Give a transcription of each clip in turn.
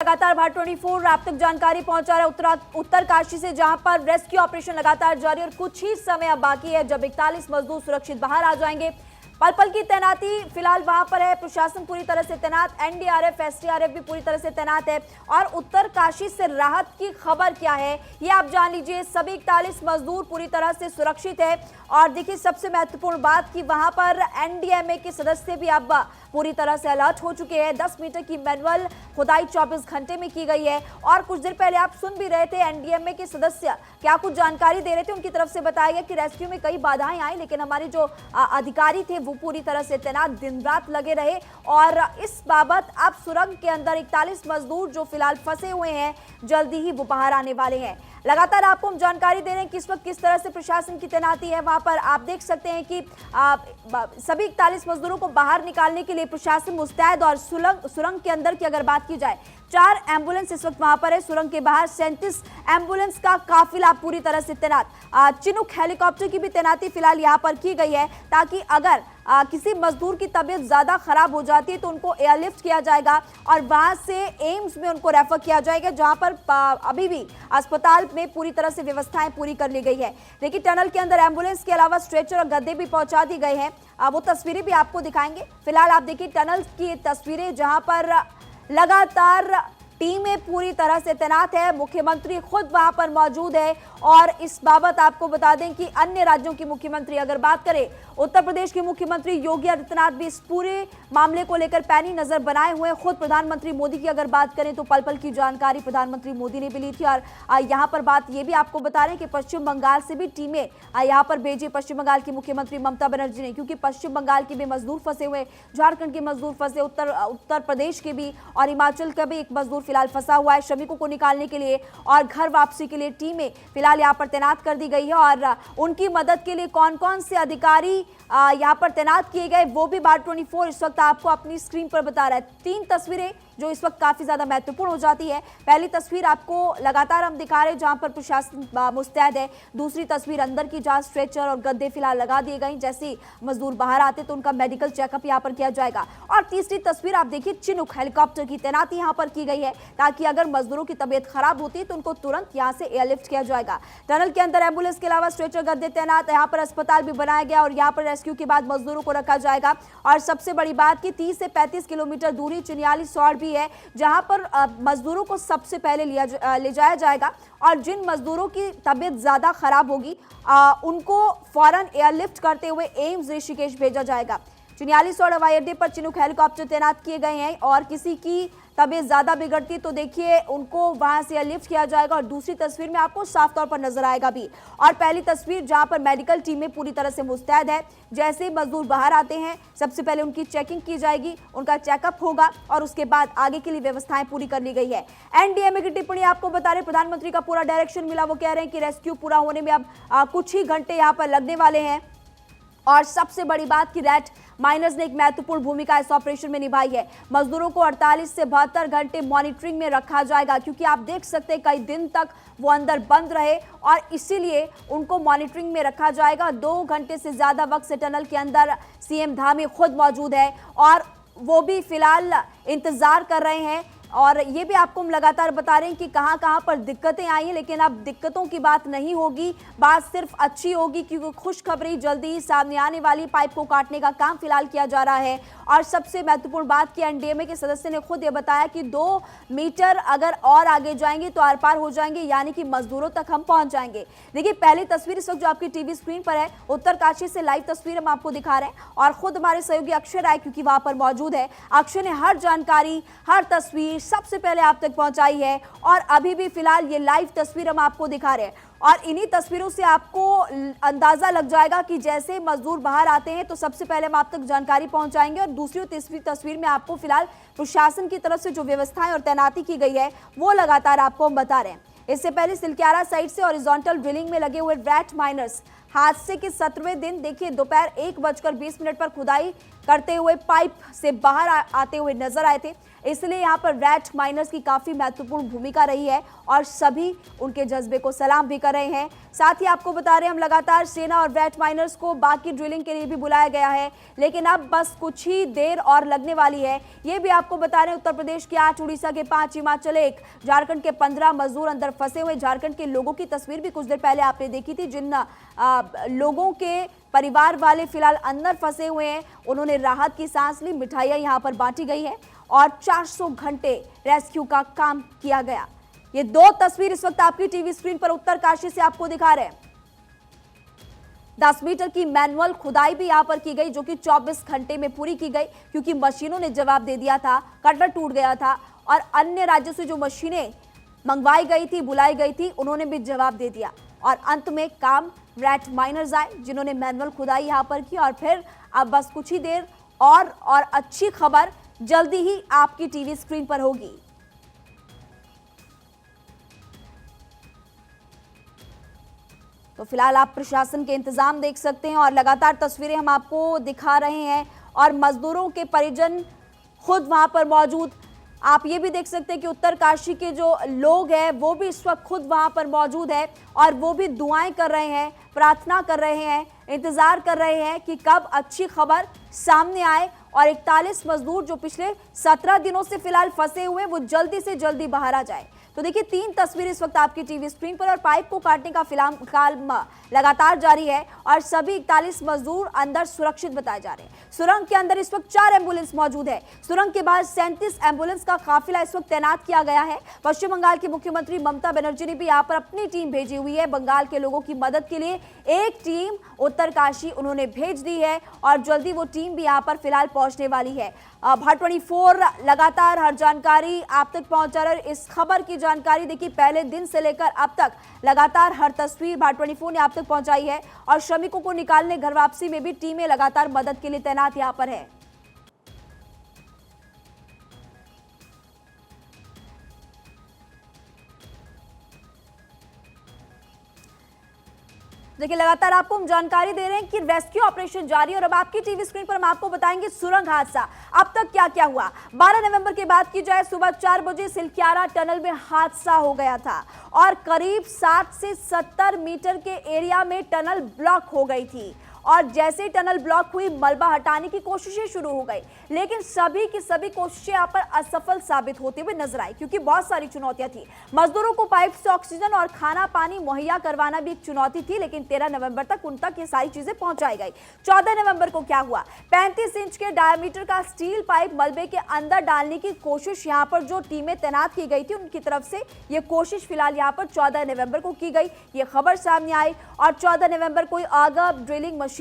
लगातार भारत 24 आप तक जानकारी पहुंचा रहा है उत्तरकाशी से, जहां पर रेस्क्यू ऑपरेशन लगातार जारी और कुछ ही समय अब बाकी है जब 41 मजदूर सुरक्षित बाहर आ जाएंगे। पल पल की तैनाती फिलहाल वहां पर है, प्रशासन पूरी तरह से तैनात, एनडीआरएफ एसडीआरएफ भी पूरी तरह से तैनात है। और उत्तरकाशी से राहत की खबर क्या है ये आप जान लीजिए। सभी 41 मजदूर पूरी तरह से सुरक्षित है और देखिए सबसे महत्वपूर्ण बात कि वहां पर एनडीएमए के सदस्य भी अब पूरी तरह से अलर्ट हो चुके हैं। 10 मीटर की मैनुअल खुदाई 24 घंटे में की गई है और कुछ देर पहले आप सुन भी रहे थे एनडीएमए के सदस्य क्या कुछ जानकारी दे रहे थे। उनकी तरफ से बताया गया कि रेस्क्यू में कई बाधाएं आई, लेकिन हमारे जो अधिकारी थे वो पूरी तरह से तैनात दिन रात लगे रहे और इस बाबत अब सुरंग के अंदर 41 मजदूर जो फिलहाल फंसे हुए हैं जल्दी ही वो बाहर आने वाले हैं। लगातार आपको हम जानकारी दे रहे हैं कि इस वक्त किस तरह से प्रशासन की तैनाती है। वहां पर आप देख सकते हैं कि सभी 41 मजदूरों को बाहर निकालने के लिए प्रशासन मुस्तैद और सुरंग के अंदर की अगर बात की जाए 4 एम्बुलेंस इस वक्त वहां पर है। सुरंग के बाहर 37 एम्बुलेंस का काफिला पूरी तरह से तैनात। चिनूक हेलीकॉप्टर की भी तैनाती फिलहाल यहां पर की गई है ताकि अगर किसी मजदूर की तबीयत ज्यादा खराब हो जाती है तो उनको एयरलिफ्ट किया जाएगा और वहां से एम्स में उनको रेफर किया जाएगा, जहां पर अभी भी अस्पताल में पूरी तरह से व्यवस्थाएं पूरी कर ली गई है। देखिए टनल के अंदर एम्बुलेंस के अलावा स्ट्रेचर और गद्दे भी पहुंचा दी गए हैं। वो तस्वीरें भी आपको दिखाएंगे। फिलहाल आप देखिए टनल की तस्वीरें जहां पर लगातार टीमें पूरी तरह से तैनात है। मुख्यमंत्री खुद वहां पर मौजूद है और इस बाबत आपको बता दें कि अन्य राज्यों की मुख्यमंत्री अगर बात करें, उत्तर प्रदेश के मुख्यमंत्री योगी आदित्यनाथ भी इस पूरे मामले को लेकर पैनी नजर बनाए हुए हैं। खुद प्रधानमंत्री मोदी की अगर बात करें तो पल पल की जानकारी प्रधानमंत्री मोदी ने भी ली थी और यहां पर बात यह भी आपको बता रहे हैं कि पश्चिम बंगाल से भी टीमें यहां पर भेजी पश्चिम बंगाल की मुख्यमंत्री ममता बनर्जी ने, क्योंकि पश्चिम बंगाल के भी मजदूर फंसे हुए, झारखंड के मजदूर फंसे, उत्तर प्रदेश के भी और हिमाचल का भी एक मजदूर फिलहाल फंसा हुआ है। श्रमिकों को निकालने के लिए और घर वापसी के लिए टीमें फिलहाल यहां पर तैनात कर दी गई है और उनकी मदद के लिए कौन कौन से अधिकारी यहां पर तैनात किए गए वो भी भारत 24 इस वक्त आपको अपनी स्क्रीन पर बता रहा है। 3 तस्वीरें जो इस वक्त काफी ज्यादा महत्वपूर्ण हो जाती है। पहली तस्वीर आपको लगातार हम दिखा रहे हैं जहां पर प्रशासन मुस्तैद है। दूसरी तस्वीर अंदर की जहां स्ट्रेचर और गद्दे फिलहाल लगा दिए गए, जैसे मजदूर बाहर आते तो उनका मेडिकल चेकअप यहां पर किया जाएगा। और तीसरी तस्वीर आप देखिए चिनूक हेलीकॉप्टर की तैनाती यहां पर की गई है ताकि अगर मजदूरों की तबीयत खराब होती है तो उनको तुरंत यहां से एयरलिफ्ट किया जाएगा। टनल के अंदर एम्बुलेंस के अलावा स्ट्रेचर गद्दे तैनात, यहाँ पर अस्पताल भी बनाया गया और यहाँ पर रेस्क्यू के बाद मजदूरों को रखा जाएगा। और सबसे बड़ी बात कि 30 से 35 किलोमीटर दूरी चिन्याली सौड़ भी है जहां पर मजदूरों को सबसे पहले ले जाया जाएगा और जिन मजदूरों की तबीयत ज्यादा खराब होगी उनको फौरन एयरलिफ्ट करते हुए एम्स ऋषिकेश भेजा जाएगा। चिन्याली सौड़ हवाई अड्डे पर चिनूक हेलीकॉप्टर तैनात किए गए हैं और किसी की तबीयत ज्यादा बिगड़ती तो देखिए उनको वहां से एयरलिफ्ट किया जाएगा और दूसरी तस्वीर में आपको साफ तौर पर नजर आएगा भी। और पहली तस्वीर जहां पर मेडिकल टीमें पूरी तरह से मुस्तैद है। जैसे ही मजदूर बाहर आते हैं सबसे पहले उनकी चेकिंग की जाएगी, उनका चेकअप होगा और उसके बाद आगे के लिए व्यवस्थाएं पूरी कर ली गई है। एनडीएमए की टिप्पणी आपको बता रहे, प्रधानमंत्री का पूरा डायरेक्शन मिला। वो कह रहे हैं कि रेस्क्यू पूरा होने में अब कुछ ही घंटे यहाँ पर लगने वाले हैं और सबसे बड़ी बात कि रैट माइनर्स ने एक महत्वपूर्ण भूमिका इस ऑपरेशन में निभाई है। मजदूरों को 48 से 72 घंटे मॉनिटरिंग में रखा जाएगा, क्योंकि आप देख सकते हैं कई दिन तक वो अंदर बंद रहे और इसीलिए उनको मॉनिटरिंग में रखा जाएगा। 2 घंटे से ज्यादा वक्त से टनल के अंदर सीएम धामी खुद मौजूद है और वो भी फिलहाल इंतजार कर रहे हैं। और ये भी आपको हम लगातार बता रहे हैं कि कहां पर दिक्कतें आई हैं, लेकिन अब दिक्कतों की बात नहीं होगी, बात सिर्फ अच्छी होगी क्योंकि खुशखबरी जल्दी ही सामने आने वाली। पाइप को काटने का काम फिलहाल किया जा रहा है और सबसे महत्वपूर्ण बात कि एनडीएमए के सदस्य ने खुद ये बताया कि 2 मीटर अगर और आगे जाएंगे तो आर पार हो जाएंगे, यानी कि मजदूरों तक हम पहुंच जाएंगे। देखिए पहली तस्वीर इस वक्त जो आपकी टीवी स्क्रीन पर है, उत्तरकाशी से लाइव तस्वीर हम आपको दिखा रहे हैं और खुद हमारे सहयोगी अक्षय राय क्योंकि वहां पर मौजूद है। अक्षय ने हर जानकारी, हर तस्वीर सबसे पहले आप तक पहुंचाई है और अभी भी फिलहाल ये लाइव तस्वीर हम आपको दिखा रहे हैं और इन्हीं तस्वीरों से आपको अंदाजा लग जाएगा कि जैसे मजदूर बाहर आते हैं तो सबसे पहले हम आप तक जानकारी पहुंचाएंगे और दूसरी तीसरी तस्वीर में आपको फिलहाल प्रशासन की तरफ से जो व्यवस्थाएं और तैनाती की गई है वो लगातार आपको हम बता रहे हैं। इससे पहले सिलक्यारा साइड से हॉरिजॉन्टल ड्रिलिंग में लगे हुए रैट माइनर्स हादसे के 17वें दिन देखिए दोपहर 1:20 पर खुदाई करते हुए पाइप से बाहर आते हुए नजर आए थे। इसलिए यहाँ पर रेड माइनर्स की काफी महत्वपूर्ण भूमिका रही है और सभी उनके जज्बे को सलाम भी कर रहे हैं। साथ ही आपको बता रहे हैं हम लगातार सेना और रेड माइनर्स को बाकी ड्रिलिंग के लिए भी बुलाया गया है, लेकिन अब बस कुछ ही देर और लगने वाली है। ये भी आपको बता रहे हैं उत्तर प्रदेश के 8, उड़ीसा के 5, हिमाचल 1, झारखंड के 15 मजदूर अंदर फंसे हुए। झारखंड के लोगों की तस्वीर भी कुछ देर पहले आपने देखी थी, जिन लोगों के परिवार वाले फिलहाल अंदर फंसे हुए हैं, उन्होंने राहत की सांस ली। मिठाइयां यहां पर बांटी गई है और 400 घंटे रेस्क्यू का काम किया गया। ये 2 तस्वीर इस वक्त आपकी टीवी स्क्रीन पर उत्तरकाशी से आपको दिखा रहे हैं। 10 मीटर की मैनुअल खुदाई भी यहां पर की गई, जो कि 24 घंटे में पूरी की गई, क्योंकि मशीनों ने जवाब दे दिया था, कटर टूट गया था और अन्य राज्यों से जो मशीनें मंगवाई गई थी, बुलाई गई थी, उन्होंने भी जवाब दे दिया और अंत में काम रेड माइनर्स आए, जिन्होंने मैनुअल खुदाई यहां पर की। और फिर अब बस कुछ ही देर और अच्छी खबर जल्दी ही आपकी टीवी स्क्रीन पर होगी। तो फिलहाल आप प्रशासन के इंतजाम देख सकते हैं और लगातार तस्वीरें हम आपको दिखा रहे हैं और मजदूरों के परिजन खुद वहां पर मौजूद। आप ये भी देख सकते हैं कि उत्तरकाशी के जो लोग हैं वो भी इस वक्त खुद वहां पर मौजूद है और वो भी दुआएं कर रहे हैं, प्रार्थना कर रहे हैं, इंतजार कर रहे हैं कि कब अच्छी खबर सामने आए और 41 मजदूर जो पिछले 17 दिनों से फिलहाल फंसे हुए वो जल्दी से जल्दी बाहर आ जाए। तो देखिए 3 तस्वीरें इस वक्त आपकी टीवी स्क्रीन पर और पाइप को काटने का फिलहाल काम लगातार जारी है और सभी 41 मजदूर अंदर सुरक्षित बताए जा रहे हैं। सुरंग के अंदर इस वक्त 4 एम्बुलेंस मौजूद है। सुरंग के बाहर 37 एम्बुलेंस का काफिला इस वक्त तैनात किया गया है। पश्चिम बंगाल की मुख्यमंत्री ममता बनर्जी ने भी यहाँ पर अपनी टीम भेजी हुई है। बंगाल के लोगों की मदद के लिए एक टीम उत्तरकाशी उन्होंने भेज दी है और जल्दी वो टीम भी यहाँ पर फिलहाल पहुंचने वाली है। भारत 24 लगातार हर जानकारी आप तक पहुंचा रहा है। इस खबर की जानकारी देखिए पहले दिन से लेकर अब तक लगातार हर तस्वीर भारत 24 ने आप तक पहुंचाई है और श्रमिकों को निकालने घर वापसी में भी टीमें लगातार मदद के लिए तैनात यहां पर है। देखिए लगातार आपको हम जानकारी दे रहे हैं कि रेस्क्यू ऑपरेशन जारी और अब आपकी टीवी स्क्रीन पर हम आपको बताएंगे सुरंग हादसा अब तक क्या क्या हुआ। 12 नवंबर की बात की जाए, सुबह 4 बजे सिलक्यारा टनल में हादसा हो गया था और करीब 60 से 70 मीटर के एरिया में टनल ब्लॉक हो गई थी और जैसे ही टनल ब्लॉक हुई मलबा हटाने की कोशिशें शुरू हो गई, लेकिन सभी की सभी कोशिशें यहाँ पर असफल साबित होते हुए नजर आई, क्योंकि बहुत सारी चुनौतियां थी। मजदूरों को पाइप से ऑक्सीजन और खाना पानी मुहैया करवाना भी एक चुनौती थी, लेकिन 13 नवंबर तक उन तक ये सारी चीजें पहुंचाई गई। 14 नवंबर को क्या हुआ, 35 इंच के डायमीटर का स्टील पाइप मलबे के अंदर डालने की कोशिश यहाँ पर जो टीमें तैनात की गई थी उनकी तरफ से ये कोशिश फिलहाल यहाँ पर 14 नवंबर को की गई, ये खबर सामने आई और 14 नवंबर को आगा ड्रिलिंग मशीन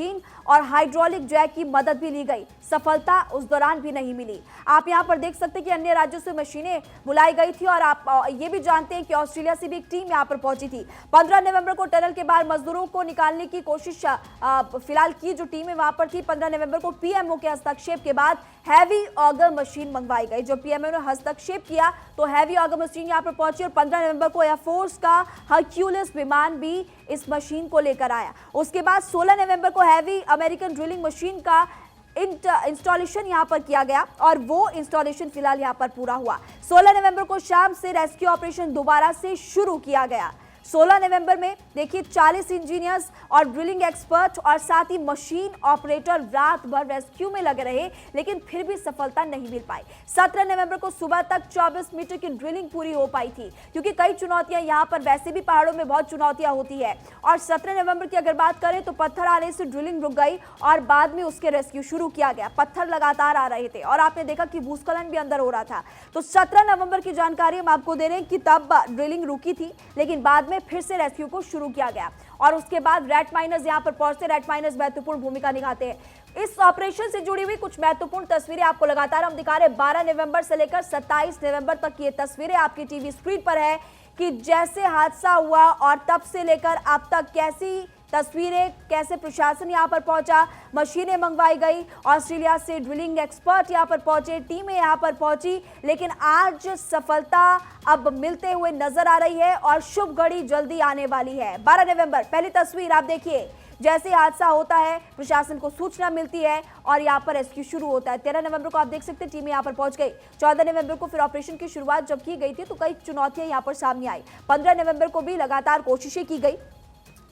और हाइड्रोलिक जैक की मदद भी ली गई। सफलता उस दौरान भी नहीं मिली। आप यहां पर देख सकते हैं कि अन्य राज्यों से मशीनें बुलाई गई थी और आप ये भी जानते हैं कि ऑस्ट्रेलिया से भी एक टीम यहां पर पहुंची थी। 15 नवंबर को टनल के बाहर मजदूरों को निकालने की कोशिश फिलहाल की जो टीमें वहां पर थी। 15 नवंबर को पीएमओ के हस्तक्षेप के बाद हैवी ऑगर मशीन मंगवाई गई। जब पीएमओ ने हस्तक्षेप किया तो हैवी ऑगर मशीन यहां पर पहुंची और 15 नवंबर को एयरफोर्स का हर्क्यूलिस विमान भी इस मशीन को लेकर आया। उसके बाद 16 नवंबर को हैवी अमेरिकन ड्रिलिंग मशीन का इंस्टॉलेशन यहां पर किया गया और वो इंस्टॉलेशन फिलहाल यहां पर पूरा हुआ। 16 नवंबर को शाम से रेस्क्यू ऑपरेशन दोबारा से शुरू किया गया। 16 नवंबर में देखिए 40 इंजीनियर्स और ड्रिलिंग एक्सपर्ट और साथ ही मशीन ऑपरेटर रात भर रेस्क्यू में लगे रहे, लेकिन फिर भी सफलता नहीं मिल पाई। 17 नवंबर को सुबह तक 24 मीटर की ड्रिलिंग पूरी हो पाई थी, क्योंकि कई चुनौतियां यहां पर वैसे भी पहाड़ों में बहुत चुनौतियां होती है। और 17 नवंबर की अगर बात करें तो पत्थर आने से ड्रिलिंग रुक गई और बाद में उसके रेस्क्यू शुरू किया गया। पत्थर लगातार आ रहे थे और आपने देखा कि भूस्खलन भी अंदर हो रहा था। तो 17 नवंबर की जानकारी हम आपको दे रहे हैं कि तब ड्रिलिंग रुकी थी, लेकिन बाद में फिर से रेस्क्यू को शुरू किया गया और उसके बाद रेड माइनर्स यहां पर पहुंचते। रेड माइनर्स महत्वपूर्ण भूमिका निभाते हैं। इस ऑपरेशन से जुड़ी हुई कुछ महत्वपूर्ण तस्वीरें आपको लगातार हम दिखा रहे हैं। 12 नवंबर से लेकर 27 नवंबर तक की ये तस्वीरें आपकी टीवी स्क्रीन पर है कि जैसे हादसा हुआ और तब से लेकर अब तक कैसी तस्वीरें, कैसे प्रशासन यहां पर पहुंचा, मशीनें मंगवाई गई, ऑस्ट्रेलिया से ड्रिलिंग एक्सपर्ट यहां पर पहुंचे, टीमें यहां पर पहुंची, लेकिन आज सफलता अब मिलते हुए नजर आ रही है और शुभ घड़ी जल्दी आने वाली है। 12 नवंबर पहली तस्वीर आप देखिए, जैसे हादसा होता है प्रशासन को सूचना मिलती है और यहाँ पर रेस्क्यू शुरू होता है। 13 नवंबर को आप देख सकते हैं टीम यहाँ पर पहुंच गई। 14 नवंबर को फिर ऑपरेशन की शुरुआत जब की गई थी तो कई चुनौतियां यहाँ पर सामने आई। 15 नवंबर को भी लगातार कोशिशें की गई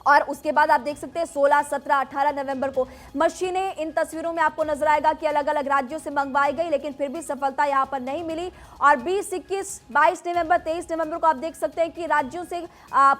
और उसके बाद आप देख सकते हैं 16, 17, 18 नवंबर को मशीनें, इन तस्वीरों में आपको नजर आएगा कि अलग अलग राज्यों से मंगवाई गई, लेकिन फिर भी सफलता यहां पर नहीं मिली। और 20, 21, 22 नवंबर, 23 नवंबर को आप देख सकते हैं कि राज्यों से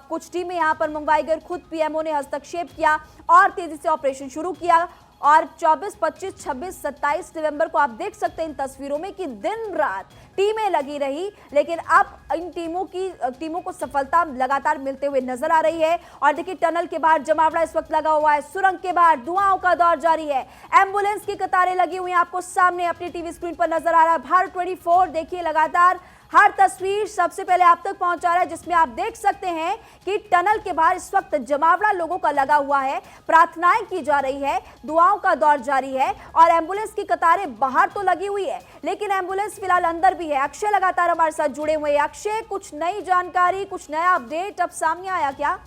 कुछ टीमें यहां पर मंगवाई गई। खुद पीएमओ ने हस्तक्षेप किया और तेजी से ऑपरेशन शुरू किया। और 24, 25, 26, 27 नवंबर को आप देख सकते हैं इन तस्वीरों में कि दिन रात टीमें लगी रही, लेकिन अब इन टीमों को सफलता लगातार मिलते हुए नजर आ रही है। और देखिए टनल के बाहर जमावड़ा इस वक्त लगा हुआ है, सुरंग के बाहर धुआंओं का दौर जारी है, एम्बुलेंस की कतारें लगी हुई हैं, आपको सामने अपनी टीवी स्क्रीन पर नजर आ रहा है। भारत 24 देखिए लगातार हर तस्वीर सबसे पहले आप तक पहुंचा रहा है, जिसमें आप देख सकते हैं कि टनल के बाहर इस वक्त जमावड़ा लोगों का लगा हुआ है, प्रार्थनाएं की जा रही है, दुआओं का दौर जारी है और एम्बुलेंस की कतारें बाहर तो लगी हुई है, लेकिन एम्बुलेंस फिलहाल अंदर भी है। अक्षय लगातार हमारे साथ जुड़े हुए हैं। अक्षय, कुछ नई जानकारी, कुछ नया अपडेट अब सामने आया क्या?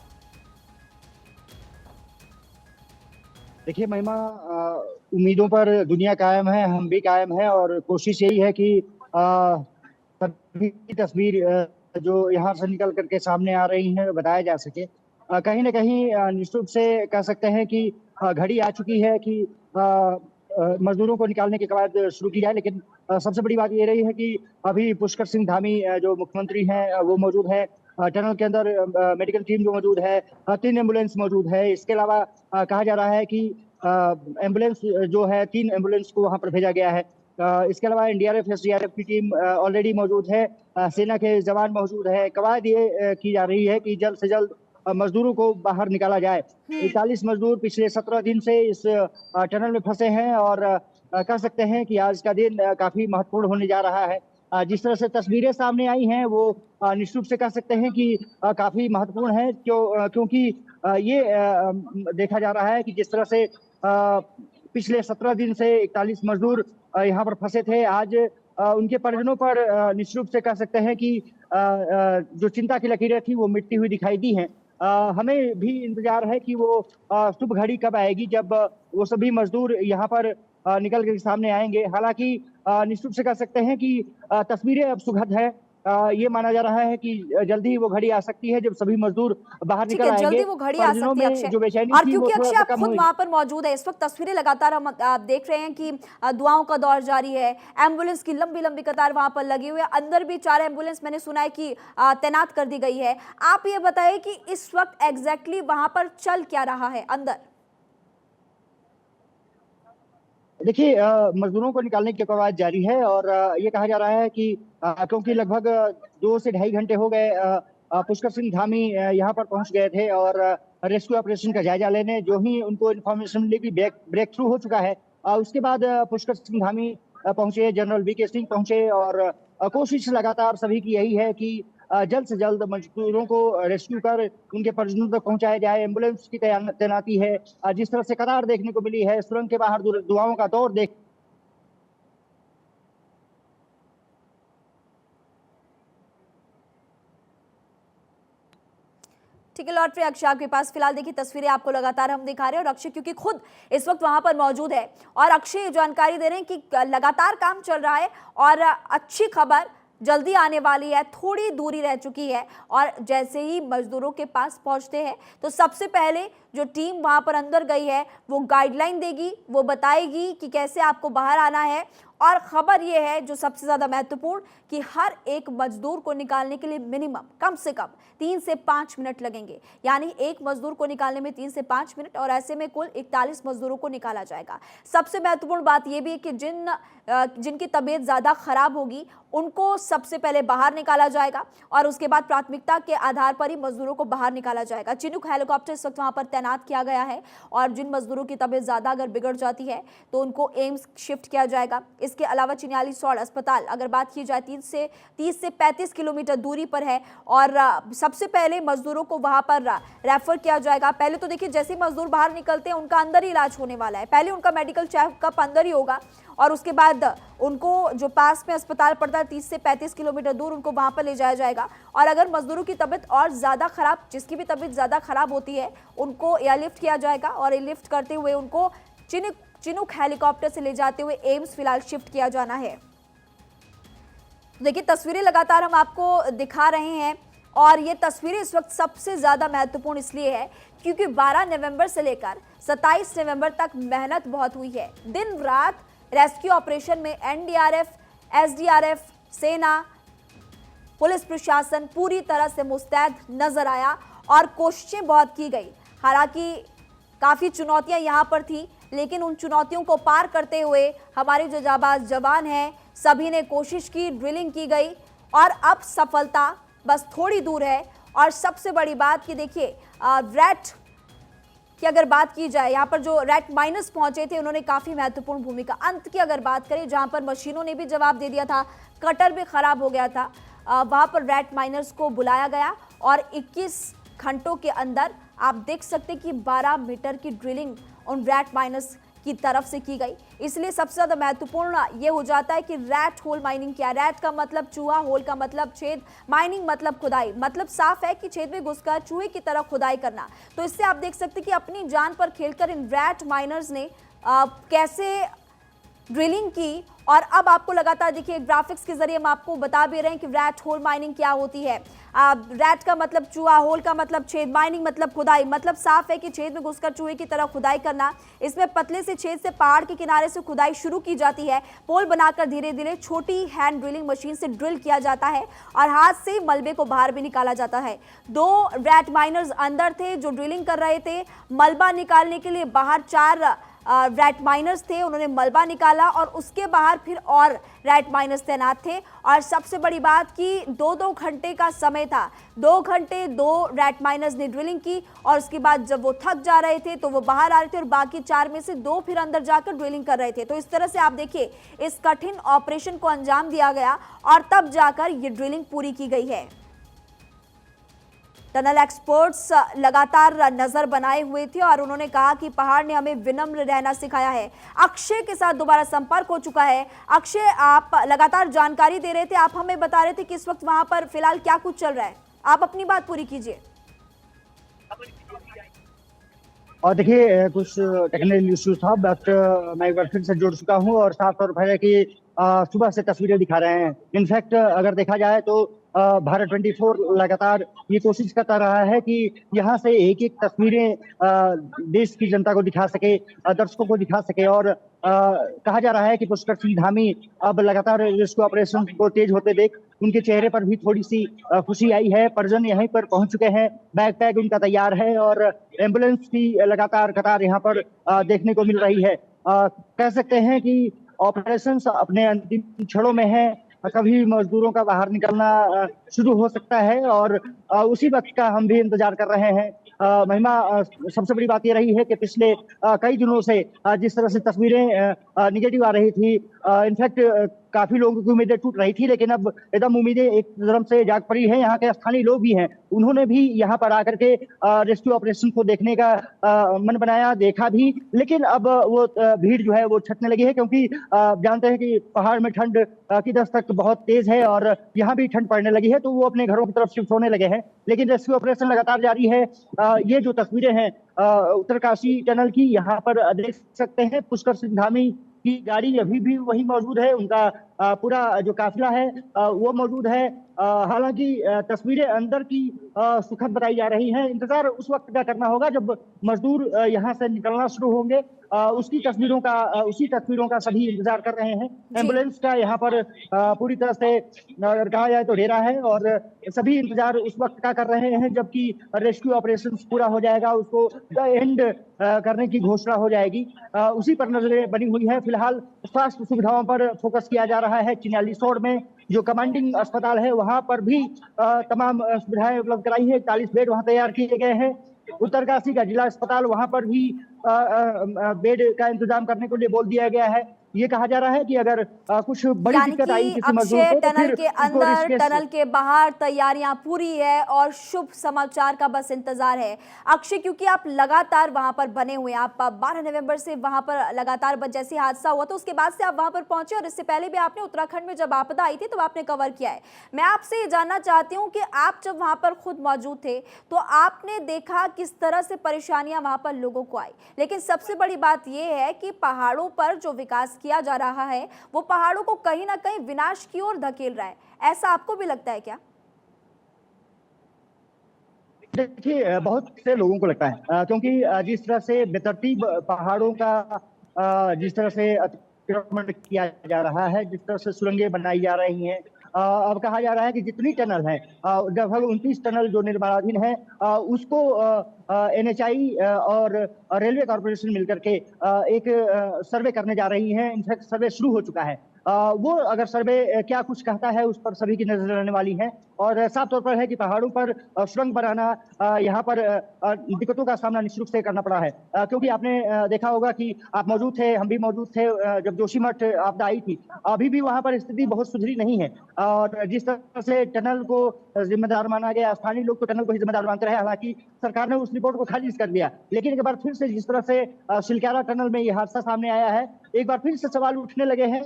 देखिए महिमा, उम्मीदों पर दुनिया कायम है, हम भी कायम है और कोशिश यही है कि सभी तस्वीर जो यहाँ से निकल करके सामने आ रही हैं बताया जा सके। कहीं ना कहीं निश्चित रूप से कह सकते हैं कि घड़ी आ चुकी है कि मजदूरों को निकालने के कवायद शुरू की जाए, लेकिन सबसे बड़ी बात ये रही है कि अभी पुष्कर सिंह धामी जो मुख्यमंत्री हैं वो मौजूद है, टनल के अंदर मेडिकल टीम जो मौजूद है, 3 एम्बुलेंस मौजूद है। इसके अलावा कहा जा रहा है कि एम्बुलेंस जो है 3 एम्बुलेंस को वहाँ पर भेजा गया है। इसके अलावा एनडीआरएफ, एसडीआरएफ की टीम ऑलरेडी मौजूद है, सेना के जवान मौजूद है। कवायद ये की जा रही है कि जल्द से जल्द मजदूरों को बाहर निकाला जाए। 41 मजदूर पिछले 17 दिन से इस टनल में फंसे हैं और कह सकते हैं कि आज का दिन काफी महत्वपूर्ण होने जा रहा है। जिस तरह से तस्वीरें सामने आई हैं वो निश्चित रूप से कह सकते हैं कि काफी महत्वपूर्ण है, क्योंकि ये देखा जा रहा है कि जिस तरह से पिछले 17 दिन से 41 मजदूर यहाँ पर फंसे थे, आज उनके परिजनों पर निश्चित रूप से कह सकते हैं कि जो चिंता की लकीरें थी वो मिटती हुई दिखाई दी हैं। हमें भी इंतजार है कि वो शुभ घड़ी कब आएगी जब वो सभी मजदूर यहाँ पर निकल के सामने आएंगे। हालांकि निश्चित रूप से कह सकते हैं कि तस्वीरें अब सुखद है। ये माना जा रहा है कि जल्दी वो घड़ी आ सकती है जब सभी मजदूर बाहर निकल आएंगे। जल्दी वो घड़ी आ सकती है अक्षय। जो बेचैनी और थी क्योंकि वो अक्षय थोड़ा आप कम खुद हुई। वहां पर मौजूद है, इस वक्त तस्वीरें लगातार हम आप देख रहे हैं कि दुआओं का दौर जारी है, एम्बुलेंस की लंबी लंबी कतार वहां पर लगी हुई है, अंदर भी 4 एम्बुलेंस मैंने सुना है कि तैनात कर दी गई है। आप ये बताइए कि इस वक्त एग्जैक्टली वहां पर चल क्या रहा है अंदर? देखिए, मजदूरों को निकालने की कवायद जारी है और ये कहा जा रहा है कि क्योंकि लगभग 2 से ढाई घंटे हो गए पुष्कर सिंह धामी यहाँ पर पहुंच गए थे और रेस्क्यू ऑपरेशन का जायजा लेने। जो ही उनको इन्फॉर्मेशन मिली कि ब्रेक थ्रू हो चुका है, उसके बाद पुष्कर सिंह धामी पहुंचे, जनरल वीके सिंह पहुंचे और कोशिश लगातार सभी की यही है कि जल्द से जल्द मजदूरों को रेस्क्यू कर उनके परिजनों तक पहुंचाया जाए। एम्बुलेंस की तैनाती है। जिस तरह से कतार देखने को मिली है, सुरंग के बाहर दुआओं का दौर देख ठीक है, लौट रहे अक्षय आपके पास। फिलहाल देखिए तस्वीरें आपको लगातार हम दिखा रहे हैं और अक्षय क्योंकि खुद इस वक्त वहां पर मौजूद है और अक्षय ये जानकारी दे रहे हैं कि लगातार काम चल रहा है और अच्छी खबर जल्दी आने वाली है, थोड़ी दूरी रह चुकी है और जैसे ही मजदूरों के पास पहुंचते हैं तो सबसे पहले जो टीम वहां पर अंदर गई है वो गाइडलाइन देगी, वो बताएगी कि कैसे आपको बाहर आना है। और खबर ये है जो सबसे ज़्यादा महत्वपूर्ण कि हर एक मजदूर को निकालने के लिए मिनिमम कम से कम 3 से 5 मिनट लगेंगे, यानी एक मजदूर को निकालने में 3 से 5 मिनट और ऐसे में कुल 41 मजदूरों को निकाला जाएगा। सबसे महत्वपूर्ण बात यह भी है कि जिनकी तबीयत ज़्यादा खराब होगी उनको सबसे पहले बाहर निकाला जाएगा और उसके बाद प्राथमिकता के आधार पर ही मजदूरों को बाहर निकाला जाएगा। चिनूक हेलीकॉप्टर इस वक्त वहाँ पर तैनात किया गया है और जिन मजदूरों की तबीयत ज़्यादा अगर बिगड़ जाती है तो उनको एम्स शिफ्ट किया जाएगा। इसके अलावा चिन्यालीसौड़ अस्पताल अगर बात की जाए 30 से 35 किलोमीटर दूरी पर है और सबसे पहले मजदूरों को वहां पर रेफर किया जाएगा। पहले तो देखिए जैसे ही मजदूर बाहर निकलते हैं उनका अंदर ही इलाज होने वाला है, पहले उनका मेडिकल चेकअप अंदर ही होगा और उसके बाद उनको जो पास में अस्पताल पड़ता है लगातार 30 से 35 किलोमीटर दूर उनको वहां पर ले जाया जाएगा। और अगर मजदूरों की तबीयत और ज़्यादा खराब, जिसकी भी तबीयत ज़्यादा खराब होती है, उनको एयरलिफ्ट किया जाएगा और एयरलिफ्ट करते हुए उनको चिनूक हेलीकॉप्टर से ले जाते हुए एम्स फिलहाल शिफ्ट किया जाना है। देखिए, तस्वीरें लगातार हम आपको दिखा रहे हैं और ये तस्वीरें इस वक्त सबसे ज़्यादा महत्वपूर्ण इसलिए है क्योंकि 12 नवंबर से लेकर 27 नवंबर तक मेहनत बहुत हुई है। दिन रात रेस्क्यू ऑपरेशन में एनडीआरएफ, एसडीआरएफ, सेना, पुलिस प्रशासन पूरी तरह से मुस्तैद नजर आया और कोशिशें बहुत की गई। हालांकि काफ़ी चुनौतियां यहाँ पर थी, लेकिन उन चुनौतियों को पार करते हुए हमारे जो जाबाज जवान हैं सभी ने कोशिश की, ड्रिलिंग की गई और अब सफलता बस थोड़ी दूर है। और सबसे बड़ी बात कि देखिए, रैट की अगर बात की जाए, यहाँ पर जो रैट माइनर्स पहुंचे थे उन्होंने काफ़ी महत्वपूर्ण भूमिका। अंत की अगर बात करें, जहाँ पर मशीनों ने भी जवाब दे दिया था, कटर भी खराब हो गया था, वहाँ पर रैट माइनर्स को बुलाया गया और 21 घंटों के अंदर आप देख सकते कि 12 मीटर की ड्रिलिंग उन रैट माइनर्स की तरफ से की गई। इसलिए सबसे ज़्यादा महत्वपूर्ण ये हो जाता है कि रैट होल माइनिंग क्या है। रैट का मतलब चूहा, होल का मतलब छेद, माइनिंग मतलब खुदाई। मतलब साफ है कि छेद में घुसकर चूहे की तरह खुदाई करना। तो इससे आप देख सकते कि अपनी जान पर खेलकर इन रैट माइनर्स ने कैसे ड्रिलिंग की। और अब आपको लगातार देखिए, ग्राफिक्स के जरिए हम आपको बता भी रहे हैं कि रैट होल माइनिंग क्या होती है। रैट का मतलब चूहा, होल का मतलब छेद, माइनिंग मतलब खुदाई। मतलब साफ है कि छेद में घुसकर चूहे की तरह खुदाई करना। इसमें पतले से छेद से पहाड़ के किनारे से खुदाई शुरू की जाती है। पोल बनाकर धीरे धीरे छोटी हैंड ड्रिलिंग मशीन से ड्रिल किया जाता है और हाथ से मलबे को बाहर भी निकाला जाता है। 2 रैट माइनर्स अंदर थे जो ड्रिलिंग कर रहे थे। मलबा निकालने के लिए बाहर 4 रैट माइनर्स थे, उन्होंने मलबा निकाला और उसके बाहर फिर और रैट माइनर्स तैनात थे। और सबसे बड़ी बात कि 2-2 घंटे का समय था। 2 घंटे 2 रैट माइनर्स ने ड्रिलिंग की और उसके बाद जब वो थक जा रहे थे तो वो बाहर आ रहे थे और बाकी 4 में से 2 फिर अंदर जाकर ड्रिलिंग कर रहे थे। तो इस तरह से आप देखिए, इस कठिन ऑपरेशन को अंजाम दिया गया और तब जाकर ये ड्रिलिंग पूरी की गई है। टनल एक्सपर्ट्स लगातार नजर बनाए हुए थे और उन्होंने कहा कि पहाड़ ने हमें विनम्र रहना सिखाया है। अक्षय के साथ दोबारा संपर्क हो चुका है। अक्षय, आप लगातार जानकारी दे रहे थे, आप हमें बता रहे थे कि इस वक्त वहां पर फिलहाल क्या कुछ चल रहा है। आप अपनी बात पूरी कीजिए। और देखिए, कुछ टेक्निकल इश्यूज था, बट मैं एक बार फिर से जुड़ चुका हूँ और साफ तौर पर है कि सुबह से तस्वीरें दिखा रहे हैं। इनफैक्ट अगर देखा जाए तो भारत 24 लगातार ये कोशिश करता रहा है कि यहाँ से एक एक तस्वीरें देश की जनता को दिखा सके, दर्शकों को दिखा सके। और कहा जा रहा है कि पुष्कर सिंह धामी अब लगातार रेस्क्यू ऑपरेशन को तेज होते देख उनके चेहरे पर भी थोड़ी सी खुशी आई है। परिजन यहीं पर पहुंच चुके हैं, बैग पैक उनका तैयार है और एम्बुलेंस की लगातार कतार यहाँ पर देखने को मिल रही है। कह सकते हैं कि ऑपरेशन अपने अंतिम क्षणों में है। कभी मजदूरों का बाहर निकलना शुरू हो सकता है और उसी वक्त का हम भी इंतजार कर रहे हैं। महिमा, सबसे बड़ी बात ये रही है कि पिछले कई दिनों से जिस तरह से तस्वीरें निगेटिव आ रही थी, इनफैक्ट काफी लोगों की उम्मीदें टूट रही थी, लेकिन अब एकदम उम्मीदें एक तरफ से जाग पड़ी है। यहाँ के स्थानीय लोग भी हैं, उन्होंने भी यहाँ पर आकर के रेस्क्यू ऑपरेशन को देखने का मन बनाया, देखा भी। लेकिन अब वो भीड़ जो है वो छटने लगी है, क्योंकि जानते हैं कि पहाड़ में ठंड की दस्तक बहुत तेज है और यहाँ भी ठंड पड़ने लगी है, तो वो अपने घरों की तरफ शिफ्ट होने लगे हैं। लेकिन रेस्क्यू ऑपरेशन लगातार जारी है। ये जो तस्वीरें हैं उत्तरकाशी टनल की, यहाँ पर देख सकते हैं पुष्कर सिंह धामी की गाड़ी अभी भी वही मौजूद है, उनका पूरा जो काफिला है वो मौजूद है। हालांकि तस्वीरें अंदर की सुखद बताई जा रही हैं। इंतजार उस वक्त का करना होगा जब मजदूर यहाँ से निकलना शुरू होंगे। उसी तस्वीरों का सभी इंतजार कर रहे हैं। एम्बुलेंस का यहाँ पर पूरी तरह से अगर कहा जाए तो ढेरा है और सभी इंतजार उस वक्त का कर रहे हैं जबकि रेस्क्यू ऑपरेशन पूरा हो जाएगा, उसको द एंड करने की घोषणा हो जाएगी। उसी पर नजरें बनी हुई है। फिलहाल स्वास्थ्य सुविधाओं पर फोकस किया जा रहा है। चिन्यालीसोड़ में जो कमांडिंग अस्पताल है वहां पर भी तमाम सुविधाएं उपलब्ध कराई है। 41 बेड वहां तैयार किए गए हैं। उत्तरकाशी का जिला अस्पताल, वहां पर भी बेड का इंतजाम करने के लिए बोल दिया गया है। ये कहा जा रहा है कि अगर कुछ बड़ी यानी दिक्कत आई कि किसी मजदूर अक्षय को तो टनल फिर के उसको अंदर रिस्क टनल के बाहर तैयारियां पूरी है और शुभ समाचार का बस इंतजार है। अक्षय, क्योंकि आप लगातार वहां पर बने हुए हैं, आप 12 नवंबर से वहां पर लगातार जैसे हादसा हुआ तो उसके बाद से आप वहां पर पहुंचे और इससे पहले भी आपने उत्तराखंड में जब आपदा आई थी तो आपने कवर किया है। मैं आपसे ये जानना चाहती हूँ कि आप जब वहां पर खुद मौजूद थे तो आपने देखा किस तरह से परेशानियां वहां पर लोगों को आई, लेकिन सबसे बड़ी बात यह है कि पहाड़ों पर जो विकास किया जा रहा है वो पहाड़ों को कहीं ना कहीं विनाश की ओर धकेल रहा है, ऐसा आपको भी लगता है क्या? देखिए, बहुत से लोगों को लगता है क्योंकि जिस तरह से बेतरतीब पहाड़ों का जिस तरह से अतिक्रमण किया जा रहा है, जिस तरह से सुरंगें बनाई जा रही हैं, अब कहा जा रहा है कि जितनी टनल है, लगभग 29 टनल जो निर्माणाधीन है, उसको एनएचआई और रेलवे कॉर्पोरेशन मिलकर के एक सर्वे करने जा रही है। इनफैक्ट सर्वे शुरू हो चुका है। वो अगर सर्वे क्या कुछ कहता है उस पर सभी की नजर रहने वाली है। और साफ तौर पर है कि पहाड़ों पर सुरंग बनाना यहाँ पर दिक्कतों का सामना निश्चित रूप से करना पड़ा है, क्योंकि आपने देखा होगा कि आप मौजूद थे, हम भी मौजूद थे जब जोशीमठ आपदा आई थी। अभी भी वहां पर स्थिति बहुत सुधरी नहीं है और जिस तरह से टनल को जिम्मेदार माना गया, स्थानीय लोग तो टनल को ही जिम्मेदार मानते रहे। हालांकि सरकार ने उस रिपोर्ट को खारिज कर दिया, लेकिन एक बार फिर से जिस तरह से शिलक्यारा टनल में यह हादसा सामने आया है, एक बार फिर से सवाल उठने लगे हैं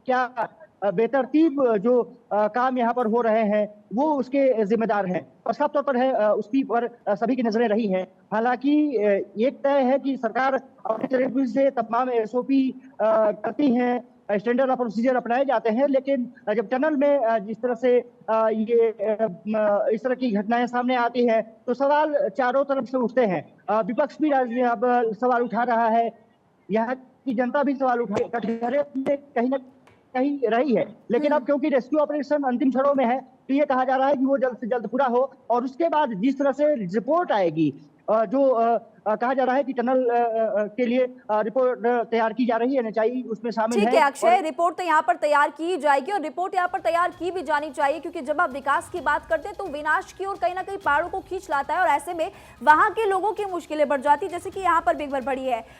क्या बेतरतीब जो काम यहाँ पर हो रहे हैं वो उसके जिम्मेदार हैं। और साफ तौर पर है उसकी पर सभी की नजरें रही हैं। हालांकि एक तय है कि सरकार अपने तरीके से तमाम एसओपी करती हैं, स्टैंडर्ड ऑफ प्रोसीजर अपनाए जाते हैं, लेकिन जब टनल में जिस तरह से ये इस तरह की घटनाएं सामने आती है तो सवाल चारों तरफ से उठते हैं। विपक्ष भी अब सवाल उठा रहा है, यहाँ की जनता भी सवाल उठा कहीं ना कहीं रही है। लेकिन अब क्योंकि रेस्क्यू ऑपरेशन अंतिम क्षणों में है तो ये कहा जा रहा है कि वो जल्द से जल्द पूरा हो और उसके बाद जिस तरह से रिपोर्ट आएगी, जो कहा जा रहा है कि टनल के लिए रिपोर्ट तैयार की जा रही है, एनएचआई उसमें शामिल ठीक है है। अक्षय, रिपोर्ट तो यहाँ पर तैयार की जाएगी और रिपोर्ट यहाँ पर तैयार की भी जानी चाहिए, क्योंकि जब आप विकास की बात करते हैं तो विनाश की ओर कहीं ना कहीं पहाड़ों को खींच लाता है और ऐसे में वहां के लोगों की मुश्किलें बढ़ जाती है, जैसे कि यहाँ पर भी एक बार बढ़ी है।